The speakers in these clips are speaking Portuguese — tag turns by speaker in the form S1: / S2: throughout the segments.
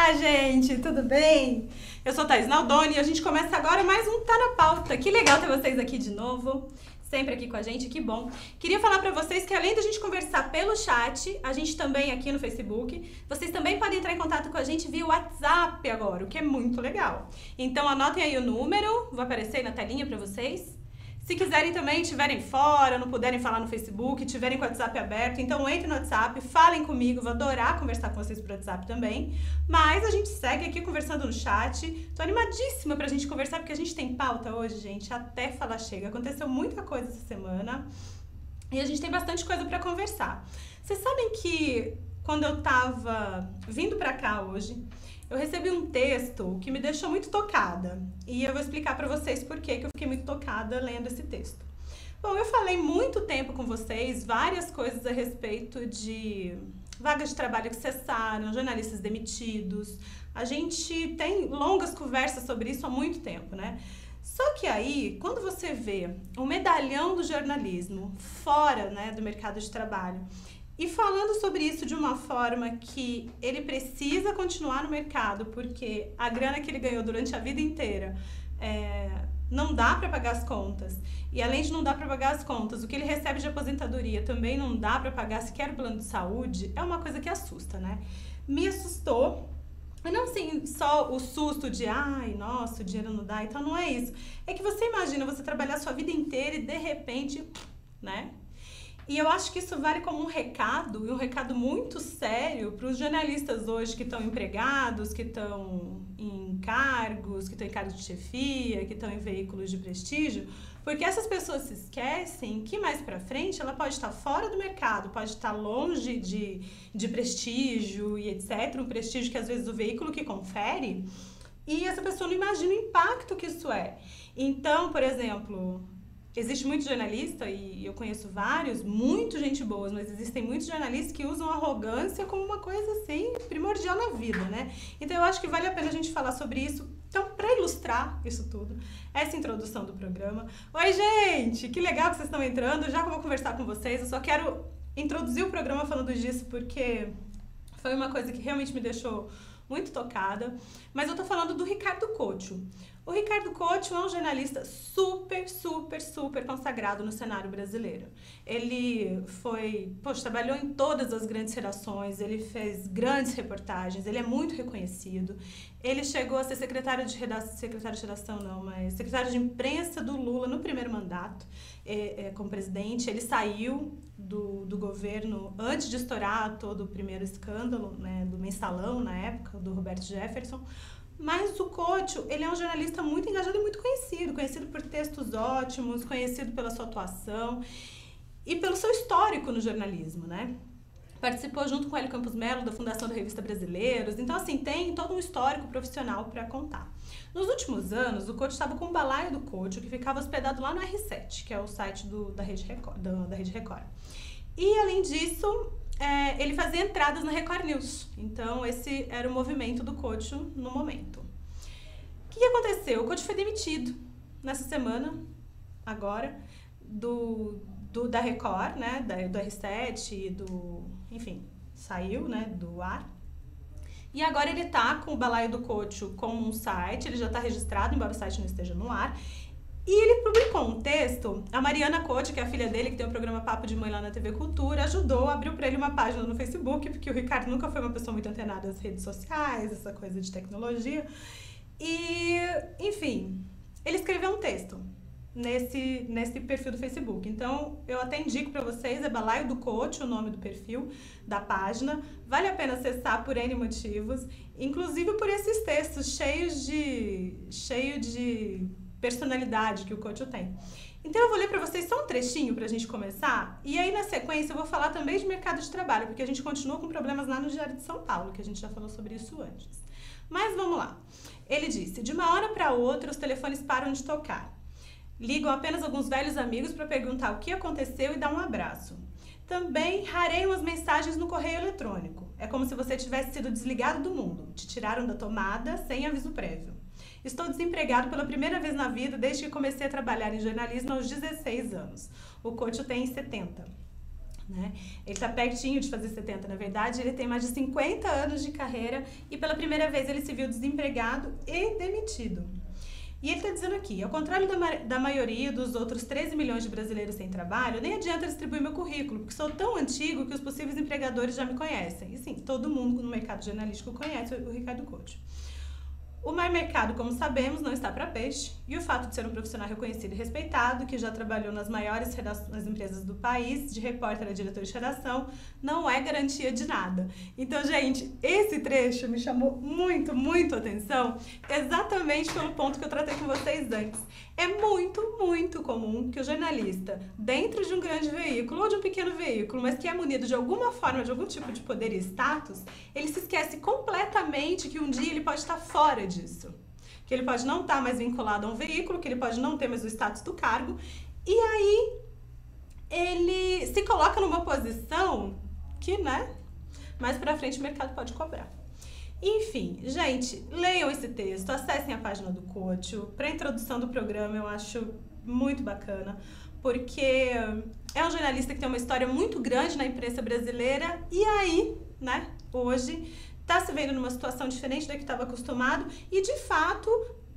S1: Olá, gente, tudo bem? Eu sou Thaís Naldoni e a gente começa agora mais um Tá na Pauta. Que legal ter vocês aqui de novo, sempre aqui com a gente, que bom. Queria falar pra vocês que além da gente conversar pelo chat, a gente também aqui no Facebook, vocês também podem entrar em contato com a gente via WhatsApp agora, o que é muito legal. Então anotem aí o número, vai aparecer aí na telinha pra vocês. Se quiserem também, estiverem fora, não puderem falar no Facebook, tiverem com o WhatsApp aberto, então entrem no WhatsApp, falem comigo, vou adorar conversar com vocês por WhatsApp também. Mas a gente segue aqui conversando no chat. Tô animadíssima pra gente conversar, porque a gente tem pauta hoje, gente, até falar chega. Aconteceu muita coisa essa semana e a gente tem bastante coisa pra conversar. Vocês sabem que quando eu tava vindo pra cá hoje, eu recebi um texto que me deixou muito tocada e eu vou explicar pra vocês por que eu fiquei muito tocada lendo esse texto. Bom, eu falei muito tempo com vocês várias coisas a respeito de vagas de trabalho que cessaram, jornalistas demitidos. A gente tem longas conversas sobre isso há muito tempo, né? Só que aí, quando você vê o medalhão do jornalismo fora, né, do mercado de trabalho, e falando sobre isso de uma forma que ele precisa continuar no mercado, porque a grana que ele ganhou durante a vida inteira não dá para pagar as contas. E além de não dar para pagar as contas, o que ele recebe de aposentadoria também não dá para pagar sequer o plano de saúde, é uma coisa que assusta, né? Me assustou. Mas não assim, só o susto de, ai, nossa, o dinheiro não dá, então não é isso. É que você imagina você trabalhar a sua vida inteira e de repente, né? E eu acho que isso vale como um recado, e um recado muito sério para os jornalistas hoje que estão empregados, que estão em cargos, que estão em cargos de chefia, que estão em veículos de prestígio, porque essas pessoas se esquecem que mais para frente ela pode estar fora do mercado, pode estar longe de prestígio e etc, um prestígio que às vezes o veículo que confere, e essa pessoa não imagina o impacto que isso é. Então, por exemplo, existe muito jornalista, e eu conheço vários, muito gente boa, mas existem muitos jornalistas que usam arrogância como uma coisa, assim, primordial na vida, né? Então eu acho que vale a pena a gente falar sobre isso. Então, para ilustrar isso tudo, essa introdução do programa. Oi, gente! Que legal que vocês estão entrando. Já que eu vou conversar com vocês, eu só quero introduzir o programa falando disso, porque foi uma coisa que realmente me deixou muito tocada. Mas eu tô falando do Ricardo Couto. O Ricardo Couto é um jornalista super consagrado no cenário brasileiro. Ele trabalhou em todas as grandes redações, ele fez grandes reportagens, ele é muito reconhecido. Ele chegou a ser secretário de imprensa do Lula no primeiro mandato, como presidente. Ele saiu do governo antes de estourar todo o primeiro escândalo, né, do mensalão na época, do Roberto Jefferson. Mas o Couto, ele é um jornalista muito engajado e muito conhecido por textos ótimos, conhecido pela sua atuação e pelo seu histórico no jornalismo, né? Participou junto com Hélio Campos Melo da fundação da Revista Brasileiros, então assim, tem todo um histórico profissional para contar. Nos últimos anos, o Couto estava com o Balaio do Couto, que ficava hospedado lá no R7, que é o site da Rede Record. E além disso, ele fazia entradas na Record News. Então, esse era o movimento do Couto no momento. O que aconteceu? O Couto foi demitido nessa semana, agora, da Record, né? Do R7, enfim, saiu, né, do ar. E agora ele tá com o Balaio do Couto como um site, ele já está registrado, embora o site não esteja no ar. E ele publicou um texto, a Mariana Couto, que é a filha dele, que tem o programa Papo de Mãe lá na TV Cultura, abriu pra ele uma página no Facebook, porque o Ricardo nunca foi uma pessoa muito antenada às redes sociais, essa coisa de tecnologia. E, enfim, ele escreveu um texto nesse perfil do Facebook. Então, eu até indico pra vocês, é Balaio do Couto, o nome do perfil, da página. Vale a pena acessar por N motivos, inclusive por esses textos cheios de personalidade que o Couto tem. Então eu vou ler para vocês só um trechinho para a gente começar, e aí na sequência eu vou falar também de mercado de trabalho, porque a gente continua com problemas lá no Diário de São Paulo, que a gente já falou sobre isso antes. Mas vamos lá. Ele disse: de uma hora para outra os telefones param de tocar. Ligam apenas alguns velhos amigos para perguntar o que aconteceu e dar um abraço. Também rareiam as mensagens no correio eletrônico. É como se você tivesse sido desligado do mundo. Te tiraram da tomada sem aviso prévio. Estou desempregado pela primeira vez na vida desde que comecei a trabalhar em jornalismo aos 16 anos. O Couto tem 70. né? Ele tá pertinho de fazer 70, na verdade, ele tem mais de 50 anos de carreira e pela primeira vez ele se viu desempregado e demitido. E ele está dizendo aqui, ao contrário da maioria dos outros 13 milhões de brasileiros sem trabalho, nem adianta distribuir meu currículo, porque sou tão antigo que os possíveis empregadores já me conhecem. E sim, todo mundo no mercado jornalístico conhece o Ricardo Couto. O mar mercado, como sabemos, não está para peixe, e o fato de ser um profissional reconhecido e respeitado, que já trabalhou nas maiores nas empresas do país, de repórter a diretor de redação, não é garantia de nada. Então, gente, esse trecho me chamou muito atenção, exatamente pelo ponto que eu tratei com vocês antes. É muito comum que o jornalista, dentro de um grande veículo ou de um pequeno veículo, mas que é munido de alguma forma, de algum tipo de poder e status, ele se esquece completamente que um dia ele pode estar fora disso. Que ele pode não estar mais vinculado a um veículo, que ele pode não ter mais o status do cargo, e aí ele se coloca numa posição que, né, mais pra frente o mercado pode cobrar. Enfim, gente, leiam esse texto, acessem a página do Couto. Para a introdução do programa eu acho muito bacana, porque é um jornalista que tem uma história muito grande na imprensa brasileira e aí, né, hoje está se vendo numa situação diferente da que estava acostumado e, de fato,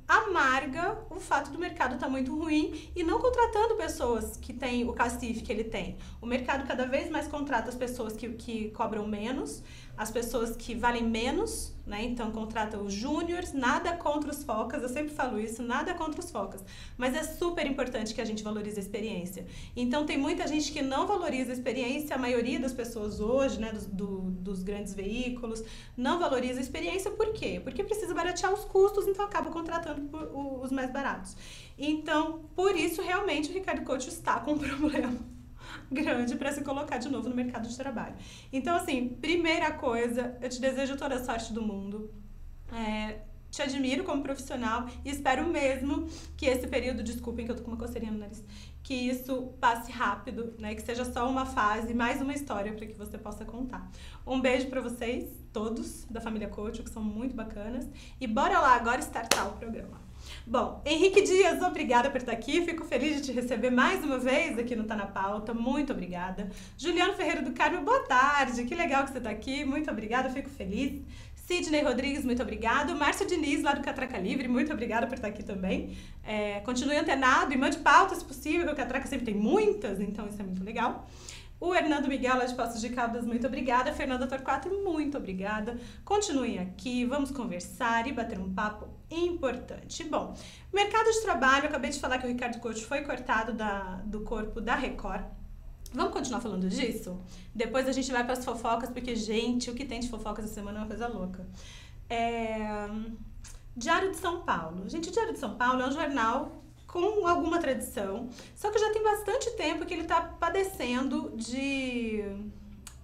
S1: amarga o fato do mercado estar muito ruim e não contratando pessoas que têm o cacife que ele tem. O mercado cada vez mais contrata as pessoas que cobram menos, as pessoas que valem menos, né? Então contrata os júniores, nada contra os focas, eu sempre falo isso, nada contra os focas, mas é super importante que a gente valorize a experiência. Então tem muita gente que não valoriza a experiência, a maioria das pessoas hoje, né, dos grandes veículos, não valoriza a experiência, por quê? Porque precisa baratear os custos, então acaba contratando os mais baratos. Então, por isso, realmente, o Ricardo Couto está com um problema grande para se colocar de novo no mercado de trabalho. Então, assim, primeira coisa, eu te desejo toda a sorte do mundo. Te admiro como profissional e espero mesmo que esse período, desculpem que eu tô com uma coceirinha no nariz, que isso passe rápido, né? Que seja só uma fase, mais uma história para que você possa contar. Um beijo para vocês, todos da família Couto, que são muito bacanas. E bora lá agora startar o programa. Bom, Henrique Dias, obrigada por estar aqui. Fico feliz de te receber mais uma vez aqui no Tá na Pauta. Muito obrigada. Juliano Ferreira do Carmo, boa tarde. Que legal que você está aqui. Muito obrigada, fico feliz. Sidney Rodrigues, muito obrigado. Márcio Diniz, lá do Catraca Livre, muito obrigada por estar aqui também. Continue antenado e mande pautas, se possível, que o Catraca sempre tem muitas, então isso é muito legal. O Hernando Miguel, lá de Poços de Caldas, muito obrigada. Fernanda Torquato, muito obrigada. Continuem aqui, vamos conversar e bater um papo importante. Bom, mercado de trabalho, eu acabei de falar que o Ricardo Couto foi cortado do corpo da Record. Vamos continuar falando disso? Depois a gente vai para as fofocas, porque, gente, o que tem de fofocas essa semana é uma coisa louca. Diário de São Paulo. Gente, o Diário de São Paulo é um jornal com alguma tradição, só que já tem bastante tempo que ele tá padecendo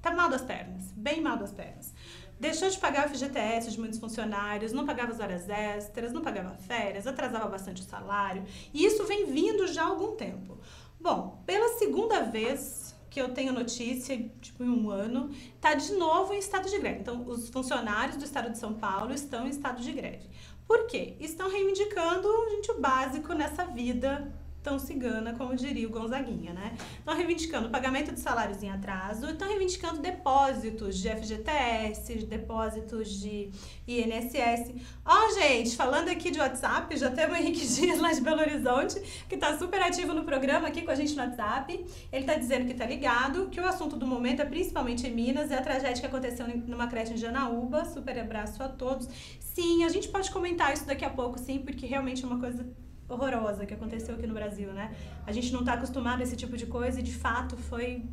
S1: tá mal das pernas, bem mal das pernas. Deixou de pagar o FGTS de muitos funcionários, não pagava as horas extras, não pagava férias, atrasava bastante o salário, e isso vem vindo já há algum tempo. Bom, pela segunda vez que eu tenho notícia, tipo em um ano, tá de novo em estado de greve. Então, os funcionários do estado de São Paulo estão em estado de greve. Por quê? Estão reivindicando, gente, o básico nessa vida tão cigana, como diria o Gonzaguinha, né? Estão reivindicando o pagamento de salários em atraso, estão reivindicando depósitos de FGTS, depósitos de INSS. Gente, falando aqui de WhatsApp, já temos o Henrique Dias lá de Belo Horizonte, que tá super ativo no programa aqui com a gente no WhatsApp. Ele tá dizendo que tá ligado, que o assunto do momento é principalmente em Minas, é a tragédia que aconteceu numa creche em Janaúba. Super abraço a todos. Sim, a gente pode comentar isso daqui a pouco, sim, porque realmente é uma coisa horrorosa que aconteceu aqui no Brasil, né? A gente não tá acostumado a esse tipo de coisa e, de fato, foi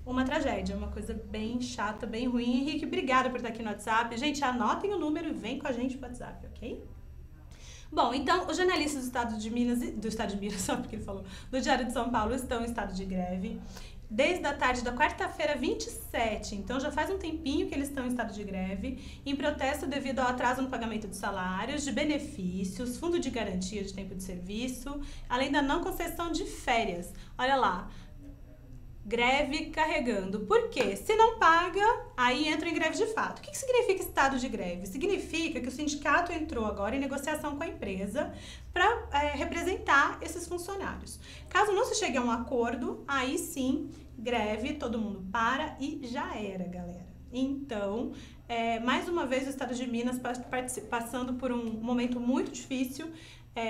S1: uma tragédia, uma coisa bem chata, bem ruim. Henrique, obrigada por estar aqui no WhatsApp. Gente, anotem o número e vem com a gente pro WhatsApp, ok? Bom, então, os jornalistas do estado de Minas, só porque ele falou, do Diário de São Paulo, estão em estado de greve. Desde a tarde da quarta-feira, 27, então já faz um tempinho que eles estão em estado de greve, em protesto devido ao atraso no pagamento de salários, de benefícios, fundo de garantia de tempo de serviço, além da não concessão de férias. Olha lá, greve carregando. Por quê? Se não paga, aí entra em greve de fato. O que significa estado de greve? Significa que o sindicato entrou agora em negociação com a empresa para representar esses funcionários. Caso não se chegue a um acordo, aí sim, greve, todo mundo para e já era, galera. Então, mais uma vez o Estado de Minas passando por um momento muito difícil.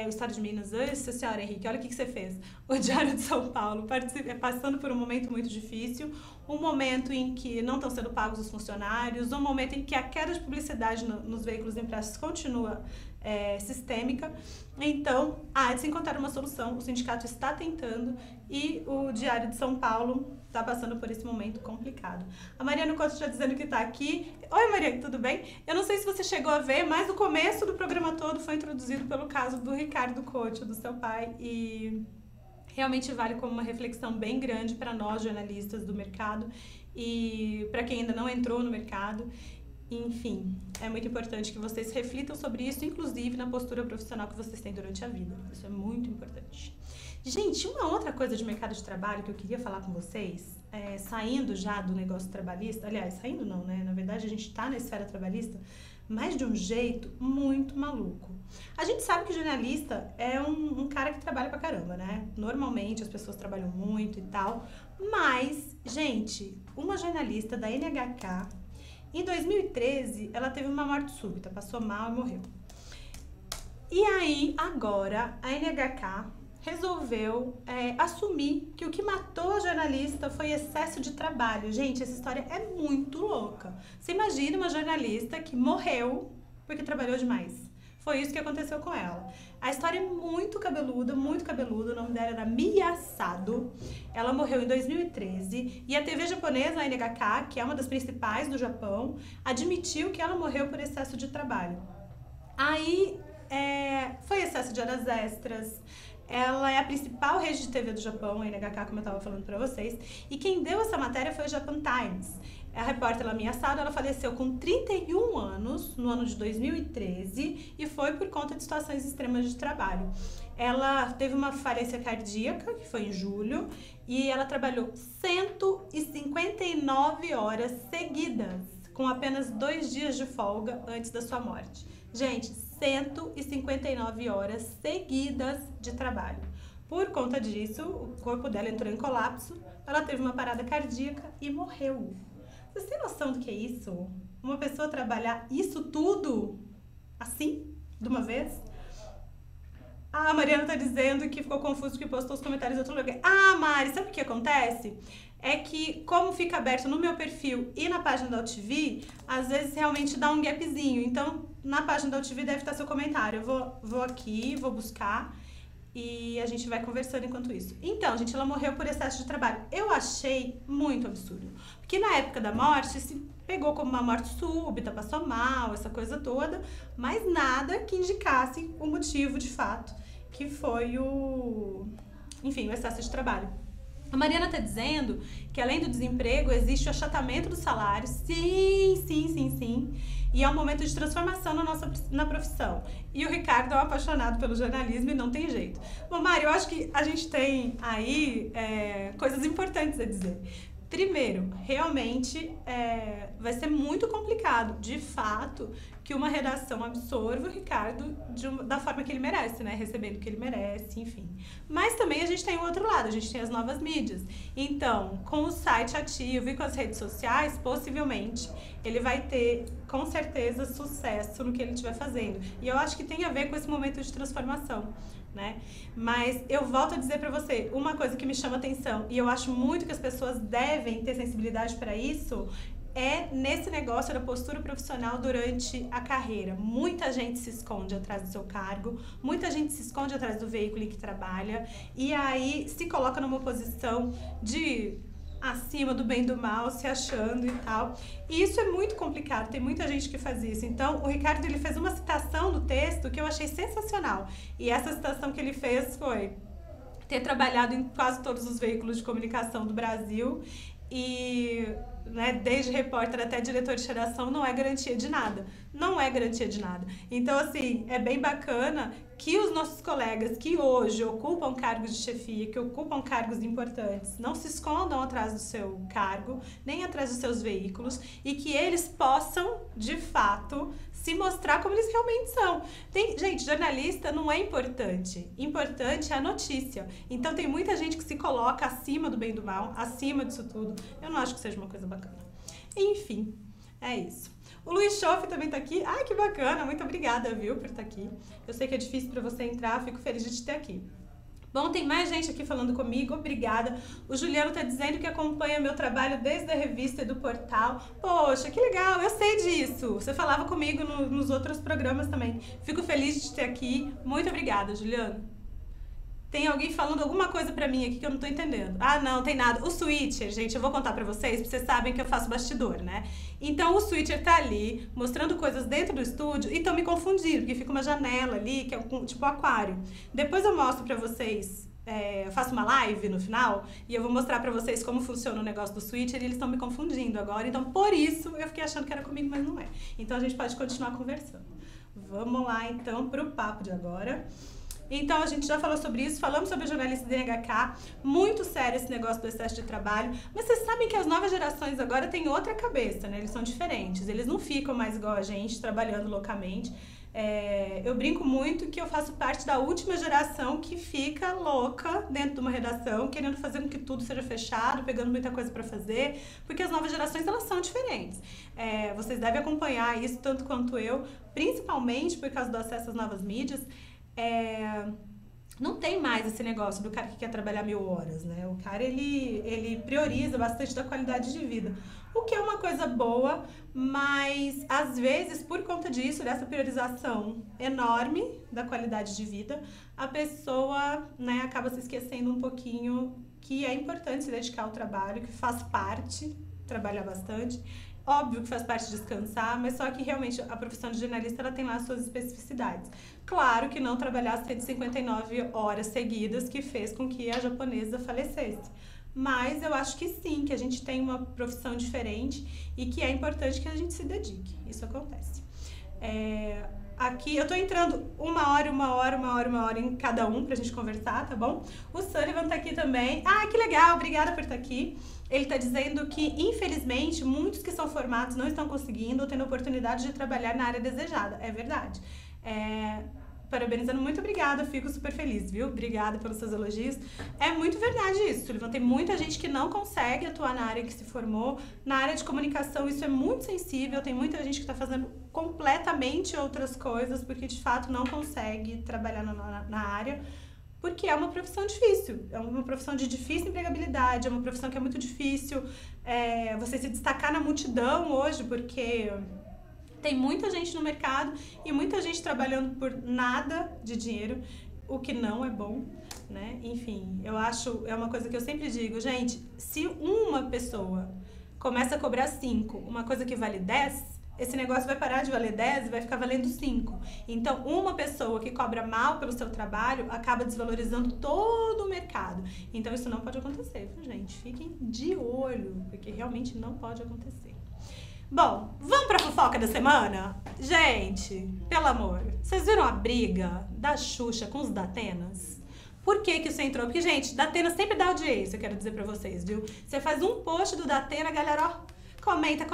S1: O Estado de Minas, senhora Henrique, olha o que você fez. O Diário de São Paulo passando por um momento muito difícil, um momento em que não estão sendo pagos os funcionários, um momento em que a queda de publicidade nos veículos impressos continua sistêmica. Então, há de se encontrar uma solução, o sindicato está tentando e o Diário de São Paulo está passando por esse momento complicado. A Mariana Couto está dizendo que está aqui. Oi, Mariana, tudo bem? Eu não sei se você chegou a ver, mas o começo do programa todo foi introduzido pelo caso do Ricardo Couto, do seu pai, e realmente vale como uma reflexão bem grande para nós, jornalistas do mercado, e para quem ainda não entrou no mercado. Enfim, é muito importante que vocês reflitam sobre isso, inclusive na postura profissional que vocês têm durante a vida. Isso é muito importante. Gente, uma outra coisa de mercado de trabalho que eu queria falar com vocês, saindo já do negócio trabalhista, aliás, saindo não, né? Na verdade, a gente está na esfera trabalhista, mas de um jeito muito maluco. A gente sabe que jornalista é um cara que trabalha pra caramba, né? Normalmente as pessoas trabalham muito e tal, mas, gente, uma jornalista da NHK, em 2013, ela teve uma morte súbita, passou mal e morreu. E aí, agora, a NHK resolveu assumir que o que matou a jornalista foi excesso de trabalho. Gente, essa história é muito louca. Você imagina uma jornalista que morreu porque trabalhou demais. Foi isso que aconteceu com ela. A história é muito cabeluda, muito cabeluda. O nome dela era Mia Sado. Ela morreu em 2013 e a TV japonesa, a NHK, que é uma das principais do Japão, admitiu que ela morreu por excesso de trabalho. Aí, foi excesso de horas extras. Ela é a principal rede de TV do Japão, a NHK, como eu estava falando para vocês. E quem deu essa matéria foi o Japan Times. A repórter Mia Sado, ela faleceu com 31 anos, no ano de 2013, e foi por conta de situações extremas de trabalho. Ela teve uma falência cardíaca, que foi em julho, e ela trabalhou 159 horas seguidas, com apenas 2 dias de folga antes da sua morte. Gente, 159 horas seguidas de trabalho. Por conta disso, o corpo dela entrou em colapso, ela teve uma parada cardíaca e morreu. Vocês têm noção do que é isso? Uma pessoa trabalhar isso tudo assim, de uma vez? A Mariana tá dizendo que ficou confuso porque postou os comentários em outro lugar. Ah, Mari, sabe o que acontece? É que, como fica aberto no meu perfil e na página da UTV, às vezes realmente dá um gapzinho. Então, na página da UTV deve estar seu comentário. Eu vou aqui, vou buscar e a gente vai conversando enquanto isso. Então, gente, ela morreu por excesso de trabalho. Eu achei muito absurdo. Porque na época da morte, se pegou como uma morte súbita, passou mal, essa coisa toda, mas nada que indicasse o motivo de fato, que foi o excesso de trabalho. A Mariana está dizendo que além do desemprego existe o achatamento do salário. Sim. E é um momento de transformação na profissão. E o Ricardo é um apaixonado pelo jornalismo e não tem jeito. Bom, Mari, eu acho que a gente tem aí coisas importantes a dizer. Primeiro, realmente vai ser muito complicado, de fato, que uma redação absorva o Ricardo da forma que ele merece, né? Recebendo o que ele merece, enfim. Mas também a gente tem o outro lado, a gente tem as novas mídias. Então, com o site ativo e com as redes sociais, possivelmente, ele vai ter, com certeza, sucesso no que ele estiver fazendo. E eu acho que tem a ver com esse momento de transformação, né? Mas eu volto a dizer pra você, uma coisa que me chama atenção, e eu acho muito que as pessoas devem ter sensibilidade para isso, é nesse negócio da postura profissional durante a carreira. Muita gente se esconde atrás do seu cargo, muita gente se esconde atrás do veículo em que trabalha, e aí se coloca numa posição de acima do bem e do mal, se achando e tal. E isso é muito complicado, tem muita gente que faz isso. Então, o Ricardo, ele fez uma citação no texto que eu achei sensacional. E essa citação que ele fez foi ter trabalhado em quase todos os veículos de comunicação do Brasil e né, desde repórter até diretor de redação, não é garantia de nada. Não é garantia de nada. Então, assim, é bem bacana que os nossos colegas que hoje ocupam cargos de chefia, que ocupam cargos importantes, não se escondam atrás do seu cargo, nem atrás dos seus veículos, e que eles possam, de fato, se mostrar como eles realmente são. Gente, jornalista não é importante. Importante é a notícia. Então, tem muita gente que se coloca acima do bem e do mal, acima disso tudo. Eu não acho que seja uma coisa bacana. Enfim, é isso. O Luiz Schoff também tá aqui. Ai, que bacana. Muito obrigada, viu, por estar aqui. Eu sei que é difícil para você entrar. Fico feliz de te ter aqui. Bom, tem mais gente aqui falando comigo. Obrigada. O Juliano tá dizendo que acompanha meu trabalho desde a revista e do portal. Poxa, que legal. Eu sei disso. Você falava comigo nos outros programas também. Fico feliz de te ter aqui. Muito obrigada, Juliano. Tem alguém falando alguma coisa pra mim aqui que eu não tô entendendo. Ah, não, tem nada. O switcher, gente, eu vou contar pra vocês, porque vocês sabem que eu faço bastidor, né? Então, o switcher tá ali, mostrando coisas dentro do estúdio e estão me confundindo, porque fica uma janela ali, que é tipo aquário. Depois eu mostro pra vocês, eu faço uma live no final, e eu vou mostrar pra vocês como funciona o negócio do switcher, e eles estão me confundindo agora. Então, por isso, eu fiquei achando que era comigo, mas não é. Então, a gente pode continuar conversando. Vamos lá, então, pro papo de agora. Então, a gente já falou sobre isso, falamos sobre a jornalista de NHK, muito sério esse negócio do excesso de trabalho, mas vocês sabem que as novas gerações agora têm outra cabeça, né? Eles são diferentes, eles não ficam mais igual a gente, trabalhando loucamente. Eu brinco muito que eu faço parte da última geração que fica louca dentro de uma redação, querendo fazer com que tudo seja fechado, pegando muita coisa para fazer, porque as novas gerações, elas são diferentes. Vocês devem acompanhar isso tanto quanto eu, principalmente por causa do acesso às novas mídias. Não tem mais esse negócio do cara que quer trabalhar 1000 horas, né? O cara, ele prioriza bastante da qualidade de vida, o que é uma coisa boa, mas às vezes, por conta disso, dessa priorização enorme da qualidade de vida, a pessoa, né, acaba se esquecendo um pouquinho que é importante se dedicar ao trabalho, que faz parte trabalhar bastante. Óbvio que faz parte descansar, mas só que realmente a profissão de jornalista, ela tem lá suas especificidades. Claro que não trabalhar 159 horas seguidas, que fez com que a japonesa falecesse. Mas eu acho que sim, que a gente tem uma profissão diferente e que é importante que a gente se dedique. Isso acontece. Aqui eu tô entrando uma hora em cada um pra gente conversar, tá bom? O Sullivan tá aqui também. Ah, que legal, obrigada por estar aqui. Ele tá dizendo que, infelizmente, muitos que são formados não estão conseguindo ou tendo oportunidade de trabalhar na área desejada. É verdade. Parabenizando, muito obrigada, fico super feliz, viu? Obrigada pelos seus elogios. É muito verdade isso, Sullivan. Tem muita gente que não consegue atuar na área que se formou. Na área de comunicação, isso é muito sensível. Tem muita gente que está fazendo completamente outras coisas porque, de fato, não consegue trabalhar na área. Porque é uma profissão difícil, é uma profissão de difícil empregabilidade, é uma profissão que é muito difícil você se destacar na multidão hoje, porque tem muita gente no mercado e muita gente trabalhando por nada de dinheiro, o que não é bom, né? Enfim, eu acho, é uma coisa que eu sempre digo, gente, se uma pessoa começa a cobrar 5, uma coisa que vale 10, esse negócio vai parar de valer 10 e vai ficar valendo 5. Então, uma pessoa que cobra mal pelo seu trabalho acaba desvalorizando todo o mercado. Então, isso não pode acontecer, viu, gente? Fiquem de olho, porque realmente não pode acontecer. Bom, vamos pra fofoca da semana? Gente, pelo amor, vocês viram a briga da Xuxa com os Datenas? Por que isso entrou? Porque, gente, Datena sempre dá audiência, eu quero dizer pra vocês, viu? Você faz um post do Datena, a galera, ó, comenta,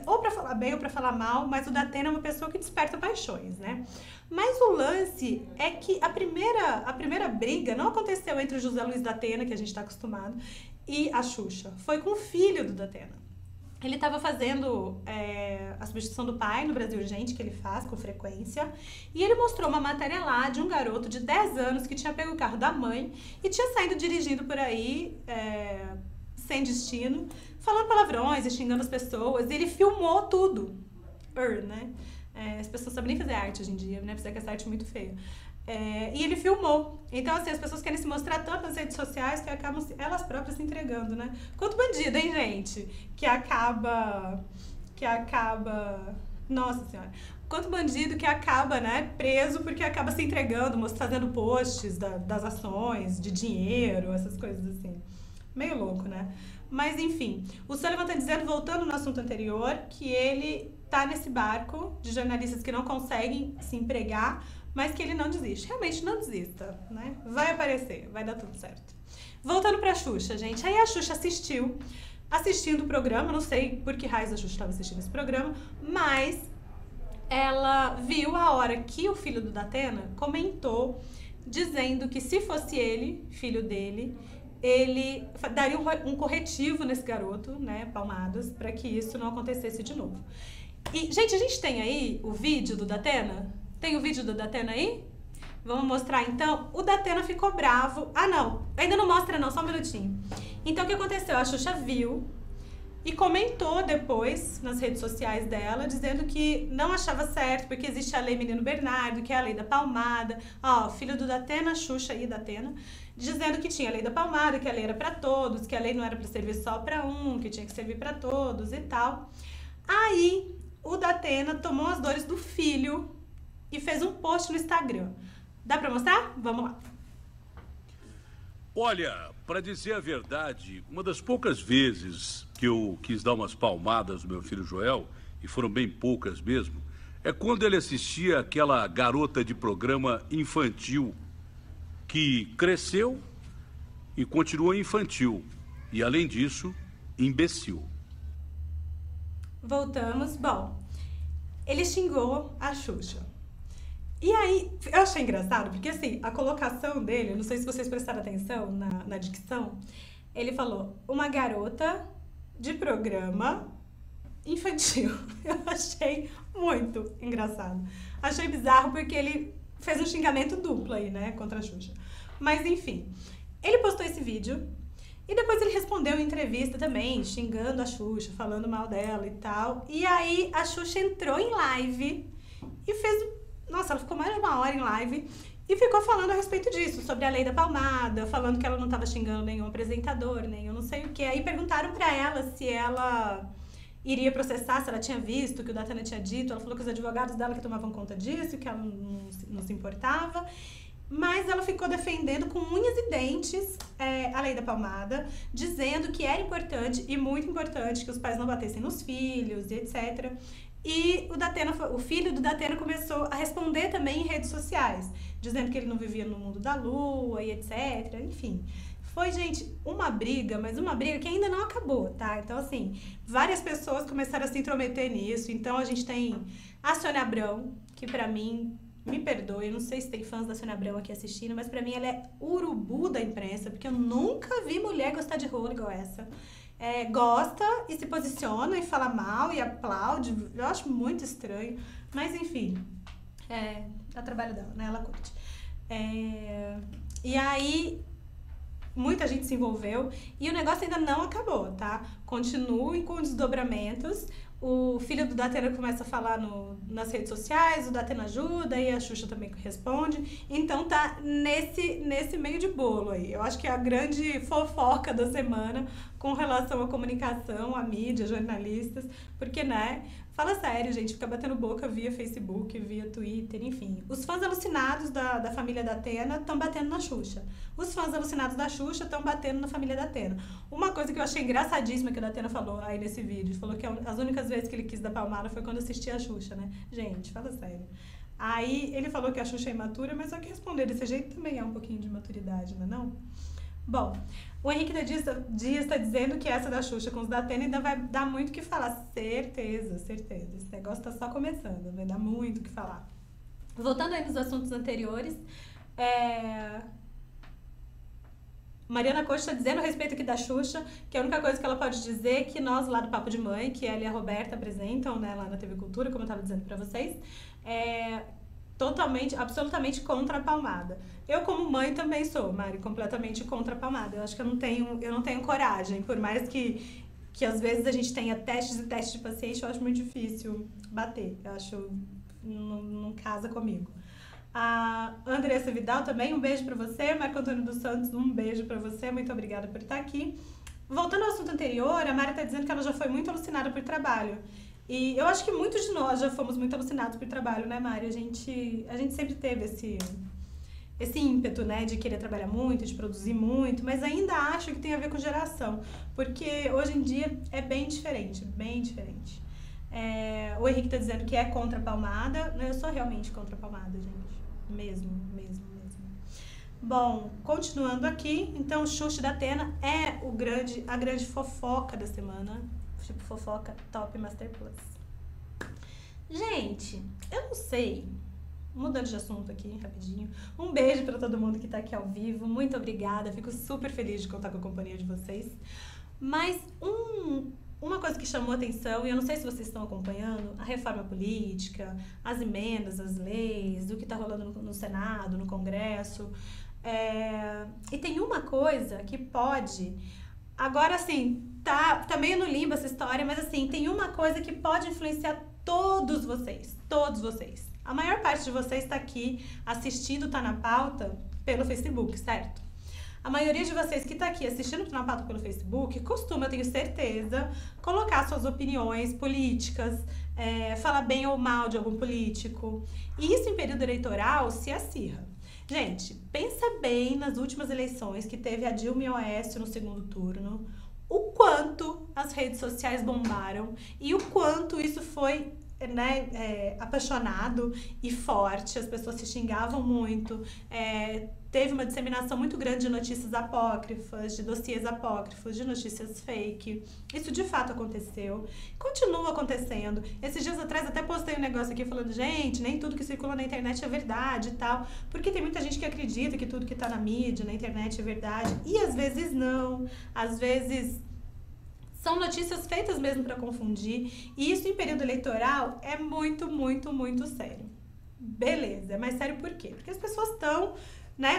S1: ou pra falar bem ou pra falar mal, mas o Datena é uma pessoa que desperta paixões, né? Mas o lance é que a primeira briga não aconteceu entre o José Luiz Datena, que a gente tá acostumado, e a Xuxa. Foi com o filho do Datena. Ele estava fazendo a substituição do pai no Brasil Urgente, que ele faz com frequência, e ele mostrou uma matéria lá de um garoto de 10 anos que tinha pego o carro da mãe e tinha saído dirigindo por aí, sem destino, falando palavrões e xingando as pessoas, e ele filmou tudo. Né? As pessoas sabem nem fazer arte hoje em dia, né? Precisa que essa arte é muito feia. E ele filmou. Então, assim, as pessoas querem se mostrar tanto nas redes sociais que acabam elas próprias se entregando, né? Quanto bandido, hein, gente? Que acaba... Nossa Senhora. Quanto bandido que acaba, né, preso porque acaba se entregando, fazendo posts das ações, de dinheiro, essas coisas assim. Meio louco, né? Mas enfim, o Sullivan tá dizendo, voltando no assunto anterior, que ele tá nesse barco de jornalistas que não conseguem se empregar, mas que ele não desiste. Realmente não desista, né? Vai aparecer, vai dar tudo certo. Voltando pra Xuxa, gente. Aí a Xuxa assistindo o programa, não sei por que raios a Xuxa estava assistindo esse programa, mas ela viu a hora que o filho do Datena comentou, dizendo que se fosse ele, filho dele, ele daria um corretivo nesse garoto, né, palmadas, para que isso não acontecesse de novo. E, gente, a gente tem aí o vídeo do Datena? Tem o vídeo do Datena aí? Vamos mostrar, então. O Datena ficou bravo. Ah, não. Ainda não mostra, não. Só um minutinho. Então, o que aconteceu? A Xuxa viu e comentou depois nas redes sociais dela, dizendo que não achava certo, porque existe a lei Menino Bernardo, que é a lei da palmada. Ó, filho do Datena, Xuxa e Datena, dizendo que tinha a lei da palmada, que a lei era pra todos, que a lei não era pra servir só pra um, que tinha que servir pra todos e tal. Aí, o Datena tomou as dores do filho e fez um post no Instagram. Dá pra mostrar? Vamos lá.
S2: Olha, pra dizer a verdade, uma das poucas vezes que eu quis dar umas palmadas no meu filho Joel, e foram bem poucas mesmo, é quando ele assistia aquela garota de programa infantil que cresceu e continua infantil. E, além disso, imbecil.
S1: Voltamos. Bom, ele xingou a Xuxa. E aí, eu achei engraçado, porque assim, a colocação dele, não sei se vocês prestaram atenção na dicção, ele falou, uma garota de programa infantil. Eu achei muito engraçado. Achei bizarro porque ele fez um xingamento duplo aí, né, contra a Xuxa. Mas enfim, ele postou esse vídeo e depois ele respondeu em entrevista também, xingando a Xuxa, falando mal dela e tal. E aí a Xuxa entrou em live e fez... Nossa, ela ficou mais de uma hora em live e ficou falando a respeito disso, sobre a lei da palmada, falando que ela não estava xingando nenhum apresentador, nem eu não sei o que. Aí perguntaram pra ela se ela iria processar, se ela tinha visto o que o Datena tinha dito. Ela falou que os advogados dela que tomavam conta disso, que ela não se importava. Mas ela ficou defendendo com unhas e dentes a lei da palmada, dizendo que era importante e muito importante que os pais não batessem nos filhos e etc. E o filho do Datena começou a responder também em redes sociais, dizendo que ele não vivia no mundo da lua e etc. Enfim, foi, gente, uma briga, mas uma briga que ainda não acabou, tá? Então, assim, várias pessoas começaram a se intrometer nisso. Então, a gente tem a Sônia Abrão, que pra mim, me perdoe, eu não sei se tem fãs da Sônia Abrão aqui assistindo, mas pra mim ela é urubu da imprensa, porque eu nunca vi mulher gostar de rola igual essa. Gosta e se posiciona e fala mal e aplaude. Eu acho muito estranho. Mas, enfim, é o trabalho dela, né? Ela curte. E aí, muita gente se envolveu e o negócio ainda não acabou, tá? Continuem com desdobramentos. O filho do Datena começa a falar nas redes sociais, o Datena ajuda e a Xuxa também responde. Então tá nesse meio de bolo aí. Eu acho que é a grande fofoca da semana com relação à comunicação, à mídia, jornalistas. Porque, né? Fala sério, gente. Fica batendo boca via Facebook, via Twitter, enfim. Os fãs alucinados da família Datena estão batendo na Xuxa. Os fãs alucinados da Xuxa estão batendo na família Datena. Uma coisa que eu achei engraçadíssima que o Datena falou aí nesse vídeo, falou que as únicas vezes que ele quis dar palmada foi quando assistia a Xuxa, né? Gente, fala sério. Aí ele falou que a Xuxa é imatura, mas só que responder desse jeito também é um pouquinho de maturidade, não é não? Bom, o Henrique da Dias está dizendo que essa da Xuxa com os Datena ainda vai dar muito o que falar. Certeza, certeza. Esse negócio tá só começando, vai dar muito o que falar. Voltando aí nos assuntos anteriores, Mariana Costa está dizendo a respeito aqui da Xuxa, que a única coisa que ela pode dizer é que nós lá do Papo de Mãe, que ela e a Roberta apresentam, né, lá na TV Cultura, como eu estava dizendo para vocês, totalmente, absolutamente contra a palmada. Eu, como mãe, também sou, Mari, completamente contra a palmada. Eu acho que eu não tenho coragem, por mais que às vezes a gente tenha testes e testes de paciente, eu acho muito difícil bater. Eu acho não casa comigo. A Andressa Vidal também, um beijo pra você. Marco Antônio dos Santos, um beijo pra você. Muito obrigada por estar aqui. Voltando ao assunto anterior, a Mari tá dizendo que ela já foi muito alucinada por trabalho. E eu acho que muitos de nós já fomos muito alucinados por trabalho, né, Mari? A gente sempre teve esse ímpeto, né, de querer trabalhar muito, de produzir muito, mas ainda acho que tem a ver com geração, porque hoje em dia é bem diferente, bem diferente. O Henrique tá dizendo que é contra a palmada, eu sou realmente contra a palmada, gente, mesmo. Bom, continuando aqui, então o Xuxa da Atena é a grande fofoca da semana, tipo fofoca Top Master Plus. Gente, eu não sei... Mudando de assunto aqui, rapidinho. Um beijo para todo mundo que tá aqui ao vivo. Muito obrigada. Fico super feliz de contar com a companhia de vocês. Mas uma coisa que chamou atenção, e eu não sei se vocês estão acompanhando, a reforma política, as emendas, as leis, o que tá rolando no Senado, no Congresso. E tem uma coisa que pode... Agora, assim, tá meio no limbo essa história, mas assim, tem uma coisa que pode influenciar todos vocês. A maior parte de vocês está aqui assistindo Tá na Pauta pelo Facebook, certo? A maioria de vocês que está aqui assistindo Tá na Pauta pelo Facebook costuma, eu tenho certeza, colocar suas opiniões políticas, falar bem ou mal de algum político. E isso em período eleitoral se acirra. Gente, pensa bem nas últimas eleições que teve a Dilma e o Aécio no segundo turno, o quanto as redes sociais bombaram e o quanto isso foi... apaixonado e forte, as pessoas se xingavam muito, teve uma disseminação muito grande de notícias apócrifas, de dossiês apócrifos, de notícias fake. Isso de fato aconteceu, continua acontecendo. Esses dias atrás até postei um negócio aqui falando, gente, nem tudo que circula na internet é verdade e tal, porque tem muita gente que acredita que tudo que tá na mídia, na internet é verdade, e às vezes não, às vezes... São notícias feitas mesmo para confundir. E isso em período eleitoral é muito, muito, muito sério. Beleza, mas sério por quê? Porque as pessoas estão,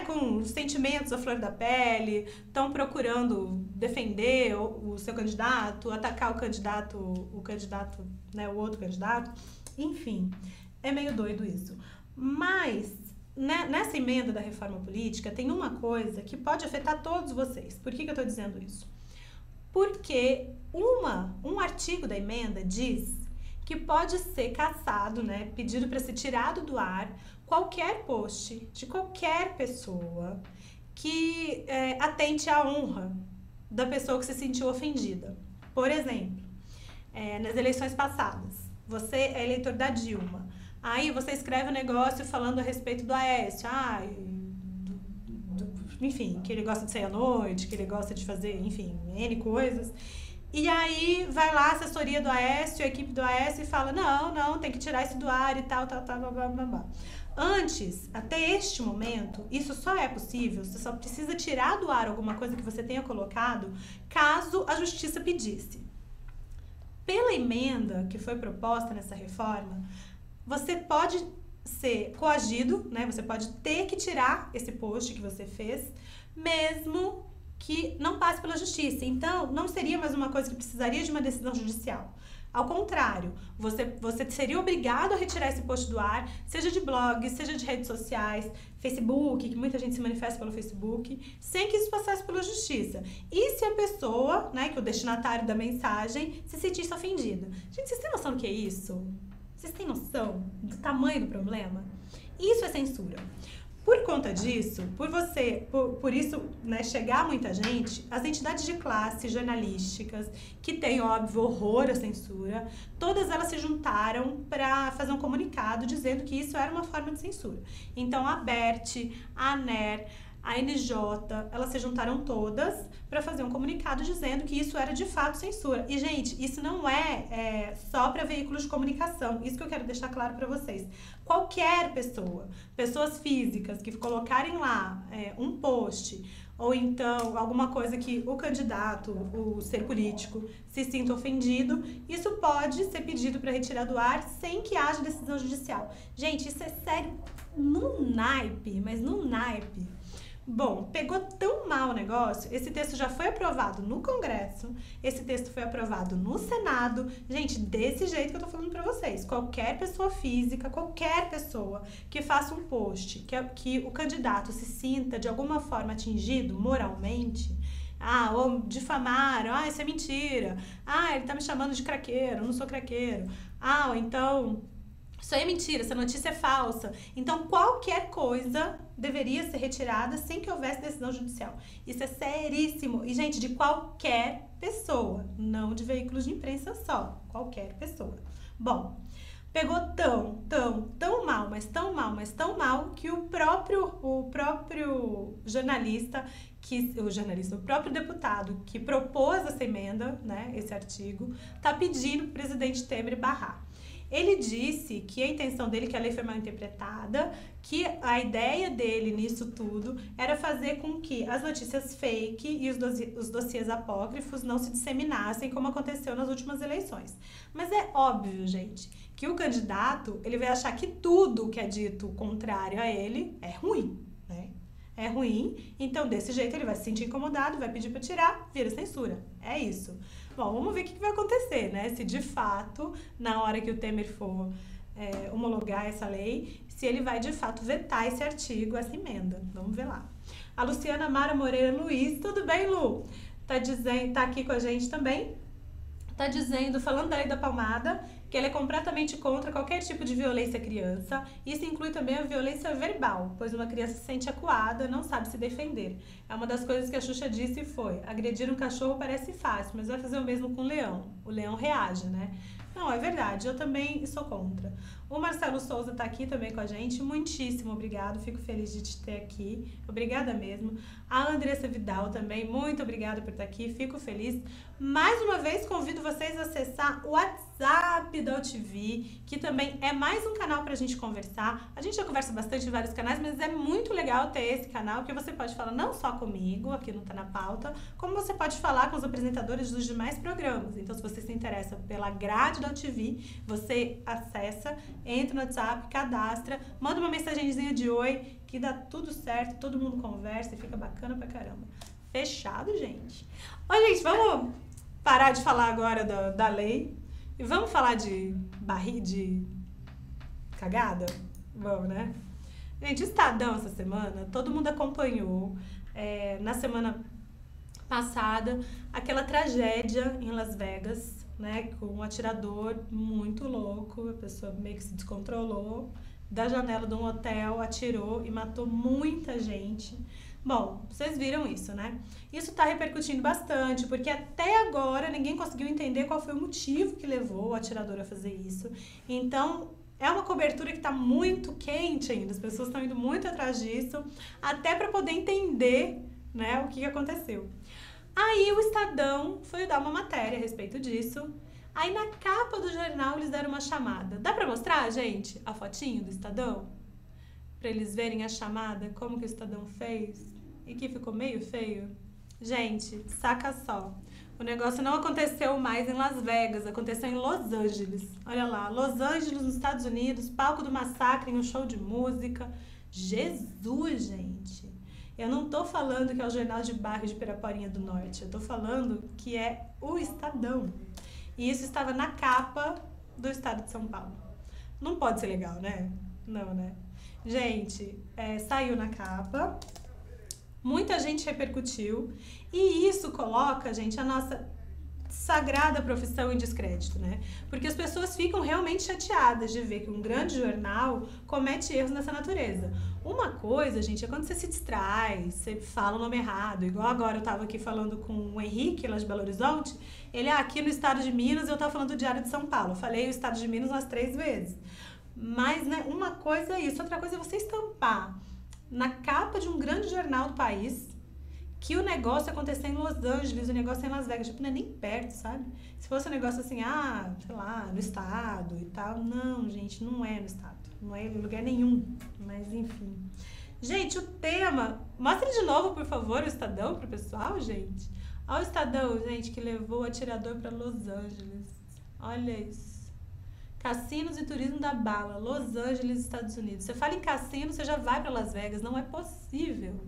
S1: com os sentimentos à flor da pele, estão procurando defender o seu candidato, atacar o outro candidato. Enfim, é meio doido isso. Mas... nessa emenda da reforma política tem uma coisa que pode afetar todos vocês. Por que eu estou dizendo isso? Porque um artigo da emenda diz que pode ser cassado, pedido para ser tirado do ar, qualquer post de qualquer pessoa que atente à honra da pessoa que se sentiu ofendida. Por exemplo, nas eleições passadas, você é eleitor da Dilma, aí você escreve um negócio falando a respeito do Aécio, enfim, que ele gosta de sair à noite, que ele gosta de fazer, enfim, N coisas. E aí vai lá a assessoria do Aécio, a equipe do Aécio e fala, não, tem que tirar isso do ar e tal, blá, blá, blá. Antes, até este momento, isso só é possível, você só precisa tirar do ar alguma coisa que você tenha colocado, caso a justiça pedisse. Pela emenda que foi proposta nessa reforma, você pode ser coagido, você pode ter que tirar esse post que você fez, mesmo que não passe pela justiça. Então, não seria mais uma coisa que precisaria de uma decisão judicial. Ao contrário, você seria obrigado a retirar esse post do ar, seja de blog, seja de redes sociais, Facebook, que muita gente se manifesta pelo Facebook, sem que isso passasse pela justiça. E se a pessoa, que o destinatário da mensagem, se sentisse ofendida? Gente, vocês têm noção do que é isso? Vocês têm noção do tamanho do problema? Isso é censura. Por conta disso, por isso, chegar a muita gente, as entidades de classe jornalísticas, que têm, óbvio, horror à censura, todas elas se juntaram para fazer um comunicado dizendo que isso era uma forma de censura. Então, a ABERT, a ANER, a NJ, elas se juntaram todas para fazer um comunicado dizendo que isso era de fato censura. E, gente, isso não é só para veículos de comunicação. Isso que eu quero deixar claro para vocês. Qualquer pessoa, pessoas físicas que colocarem lá um post ou então alguma coisa que o candidato, o ser político, se sinta ofendido, isso pode ser pedido para retirar do ar sem que haja decisão judicial. Gente, isso é sério num naipe, mas num naipe. Bom, pegou tão mal o negócio, esse texto já foi aprovado no Congresso, esse texto foi aprovado no Senado. Gente, desse jeito que eu tô falando pra vocês, qualquer pessoa física, qualquer pessoa que faça um post, que o candidato se sinta de alguma forma atingido moralmente, ou difamaram, isso é mentira, ele tá me chamando de craqueiro, eu não sou craqueiro, ou então... Isso aí é mentira, essa notícia é falsa. Então, qualquer coisa deveria ser retirada sem que houvesse decisão judicial. Isso é seríssimo. E, gente, de qualquer pessoa, não de veículos de imprensa só. Qualquer pessoa. Bom, pegou tão mal, mas tão mal, que o próprio jornalista, o próprio deputado que propôs essa emenda, né, esse artigo, tá pedindo pro presidente Temer barrar. Ele disse que a intenção dele, que a lei foi mal interpretada, que a ideia dele nisso tudo era fazer com que as notícias fake e os dossiês apócrifos não se disseminassem, como aconteceu nas últimas eleições. Mas é óbvio, gente, que o candidato, ele vai achar que tudo que é dito contrário a ele é ruim, né? É ruim, então desse jeito ele vai se sentir incomodado, vai pedir para tirar, vira censura. É isso. Bom, vamos ver o que vai acontecer, né? Se de fato, na hora que o Temer for homologar essa lei, se ele vai de fato vetar esse artigo, essa emenda. Vamos ver lá. A Luciana Mara Moreira Luiz, tudo bem, Lu? Tá aqui com a gente também. Tá dizendo, falando da lei da palmada, que ela é completamente contra qualquer tipo de violência à criança. Isso inclui também a violência verbal, pois uma criança se sente acuada, não sabe se defender. É uma das coisas que a Xuxa disse foi: agredir um cachorro parece fácil, mas vai fazer o mesmo com o leão. O leão reage, né? Não, é verdade, eu também sou contra. O Marcelo Souza tá aqui também com a gente, muitíssimo obrigado, fico feliz de te ter aqui, obrigada mesmo. A Andressa Vidal também, muito obrigada por estar aqui, fico feliz. Mais uma vez convido vocês a acessar o WhatsApp da UTV, que também é mais um canal pra gente conversar. A gente já conversa bastante em vários canais, mas é muito legal ter esse canal, que você pode falar não só comigo, aqui no Tá na Pauta, como você pode falar com os apresentadores dos demais programas. Então, se você se interessa pela grade da UTV, você acessa, entra no WhatsApp, cadastra, manda uma mensagenzinha de oi, que dá tudo certo, todo mundo conversa e fica bacana pra caramba. Fechado, gente? Ó, gente, vamos parar de falar agora da lei e vamos falar de cagada? Vamos, né? Gente, o Estadão essa semana, todo mundo acompanhou, na semana passada, aquela tragédia em Las Vegas, né, com um atirador muito louco, a pessoa meio que se descontrolou, da janela de um hotel, atirou e matou muita gente. Bom, vocês viram isso, né? Isso tá repercutindo bastante, porque até agora ninguém conseguiu entender qual foi o motivo que levou o atirador a fazer isso. Então, é uma cobertura que tá muito quente ainda, as pessoas estão indo muito atrás disso, até para poder entender, né, o que aconteceu. Aí o Estadão foi dar uma matéria a respeito disso. Aí na capa do jornal eles deram uma chamada. Dá pra mostrar, gente, a fotinho do Estadão? Pra eles verem a chamada, como que o Estadão fez? E que ficou meio feio. Gente, saca só. O negócio não aconteceu mais em Las Vegas, aconteceu em Los Angeles. Olha lá, Los Angeles, nos Estados Unidos, palco do massacre em um show de música. Jesus, gente! Eu não tô falando que é o Jornal de Bairro de Piraporinha do Norte, eu tô falando que é o Estadão. E isso estava na capa do estado de São Paulo. Não pode ser legal, né? Não, né? Gente, saiu na capa, muita gente repercutiu, e isso coloca, gente, a nossa sagrada profissão em descrédito, né? Porque as pessoas ficam realmente chateadas de ver que um grande jornal comete erros nessa natureza. Uma coisa, gente, é quando você se distrai, você fala o nome errado, igual agora eu tava aqui falando com o Henrique, lá de Belo Horizonte, ele aqui no estado de Minas, eu tava falando do Diário de São Paulo, eu falei o estado de Minas umas 3 vezes. Mas, né, uma coisa é isso, outra coisa é você estampar na capa de um grande jornal do país que o negócio aconteceu em Los Angeles, o negócio é em Las Vegas, tipo, não é nem perto, sabe? Se fosse um negócio assim, sei lá, no estado e tal, não, gente, não é no estado, não é em lugar nenhum, mas enfim. Gente, o tema, mostra de novo, por favor, o Estadão pro pessoal, gente. Olha o Estadão, gente, que levou o atirador para Los Angeles, olha isso. Cassinos e turismo da bala, Los Angeles, Estados Unidos. Você fala em cassino, você já vai para Las Vegas, não é possível.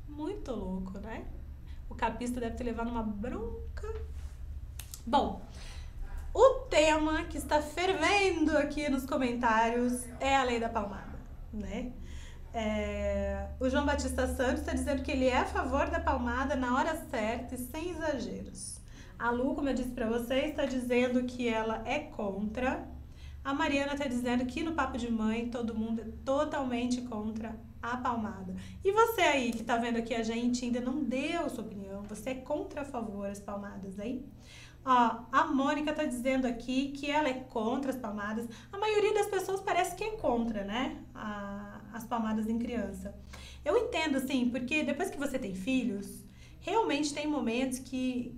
S1: Muito louco, né? O capista deve ter levado uma bronca. Bom, o tema que está fervendo aqui nos comentários é a lei da palmada, né? O João Batista Santos está dizendo que ele é a favor da palmada na hora certa e sem exageros. A Lu, como eu disse para vocês, está dizendo que ela é contra. A Mariana está dizendo que no Papo de Mãe todo mundo é totalmente contra a palmada. E você aí que está vendo aqui a gente ainda não deu sua opinião, você é contra a favor as palmadas aí? Ó, a Mônica tá dizendo aqui que ela é contra as palmadas. A maioria das pessoas parece que é contra, né? As palmadas em criança. Eu entendo, assim, porque depois que você tem filhos, realmente tem momentos que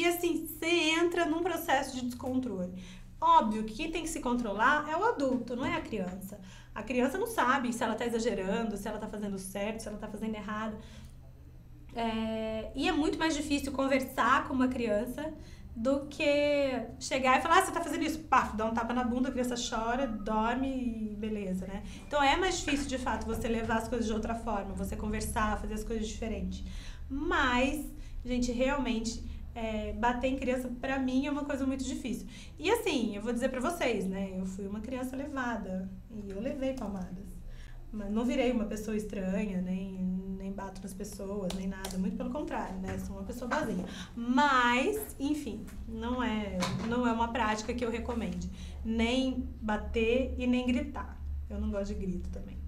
S1: assim, você entra num processo de descontrole. Óbvio que quem tem que se controlar é o adulto, não é a criança. A criança não sabe se ela tá exagerando, se ela tá fazendo certo, se ela tá fazendo errado. E é muito mais difícil conversar com uma criança do que chegar e falar, você tá fazendo isso, pá, dá um tapa na bunda, a criança chora, dorme e beleza, né? Então é mais difícil, de fato, você levar as coisas de outra forma, você conversar, fazer as coisas diferentes. Mas, gente, realmente, bater em criança, pra mim, é uma coisa muito difícil. E assim, eu vou dizer pra vocês, né? Eu fui uma criança levada e eu levei palmadas. Mas não virei uma pessoa estranha, nem bato nas pessoas, nem nada. Muito pelo contrário, né? Sou uma pessoa boazinha. Mas, enfim, não é uma prática que eu recomende. Nem bater e nem gritar. Eu não gosto de grito também.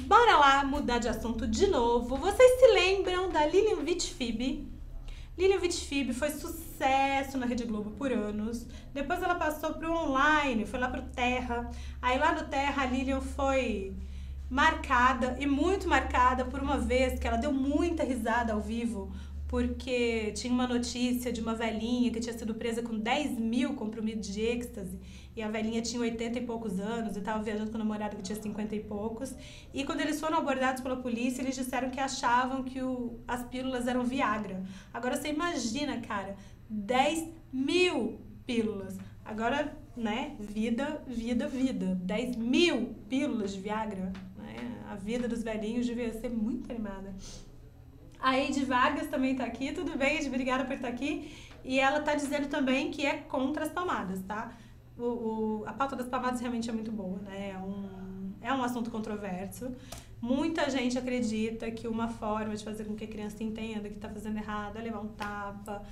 S1: Bora lá mudar de assunto de novo. Vocês se lembram da Lilian Vitfib? Lilian Vitfib foi sucesso na Rede Globo por anos. Depois ela passou pro online, foi lá pro Terra. Aí lá no Terra a Lilian foi marcada, e muito marcada, por uma vez que ela deu muita risada ao vivo, porque tinha uma notícia de uma velhinha que tinha sido presa com 10 mil comprimidos de êxtase, e a velhinha tinha 80 e poucos anos, e estava viajando com o namorado que tinha 50 e poucos, e quando eles foram abordados pela polícia, eles disseram que achavam que as pílulas eram Viagra. Agora você imagina, cara, 10 mil pílulas. Agora, né, vida. 10 mil pílulas de Viagra, né? A vida dos velhinhos devia ser muito animada. A Eide Vargas também tá aqui. Tudo bem, Eide? Obrigada por estar aqui. E ela tá dizendo também que é contra as palmadas, tá? A pauta das palmadas realmente é muito boa, né? É um assunto controverso. Muita gente acredita que uma forma de fazer com que a criança entenda que tá fazendo errado é levar um tapa,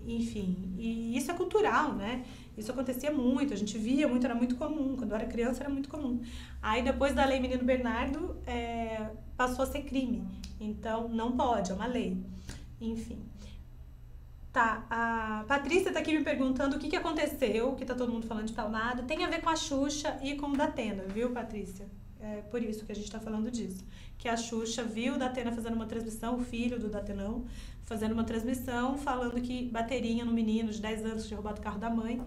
S1: enfim, e isso é cultural, né? Isso acontecia muito, a gente via muito, era muito comum. Quando eu era criança era muito comum. Aí depois da Lei Menino Bernardo, passou a ser crime. Então não pode, é uma lei. Enfim. Tá, a Patrícia tá aqui me perguntando o que aconteceu, que tá todo mundo falando de palmada. Tem a ver com a Xuxa e com o Datena, viu, Patrícia? É por isso que a gente tá falando disso. Que a Xuxa viu o Datena fazendo uma transmissão, o filho do Datenão, fazendo uma transmissão falando que bateria no menino de 10 anos que tinha roubado o carro da mãe